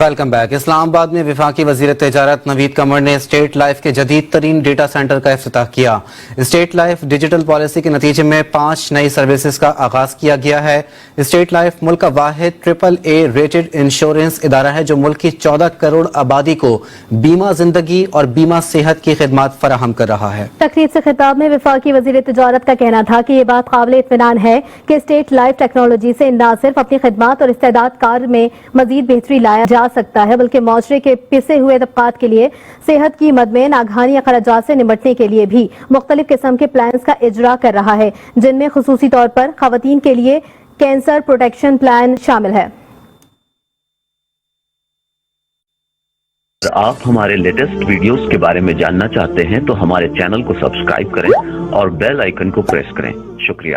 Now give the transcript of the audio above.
Welcome back. اسلام آباد میں وفاقی وزیر تجارت نوید قمر نے اسٹیٹ لائف کے جدید ترین ڈیٹا سینٹر کا افتتاح کیا۔ اسٹیٹ لائف ڈیجیٹل پالیسی کے نتیجے میں 5 نئی سروسز کا آغاز کیا گیا ہے۔ اسٹیٹ لائف ملک کا واحد AAA ریٹڈ انشورنس ادارہ ہے جو ملک کی 14 کروڑ آبادی کو بیمہ زندگی اور بیمہ صحت کی خدمات فراہم کر رہا ہے۔ تقریب سے خطاب میں وفاقی وزیر تجارت کا کہنا تھا کہ یہ بات قابل اطمینان ہے کہ اسٹیٹ لائف ٹیکنالوجی سے نہ صرف اپنی خدمات اور استعداد کار میں مزید بہتری لایا جا سکتا ہے بلکہ معاشرے کے پسے ہوئے طبقات کے لیے صحت کی مد میں ناگہانی اخراجات سے نمٹنے کے لیے بھی مختلف قسم کے پلانز کا اجرا کر رہا ہے، جن میں خصوصی طور پر خواتین کے لیے کینسر پروٹیکشن پلان شامل ہے۔ آپ ہمارے لیٹسٹ ویڈیوز کے بارے میں جاننا چاہتے ہیں تو ہمارے چینل کو سبسکرائب کریں اور بیل آئیکن کو پریس کریں۔ شکریہ۔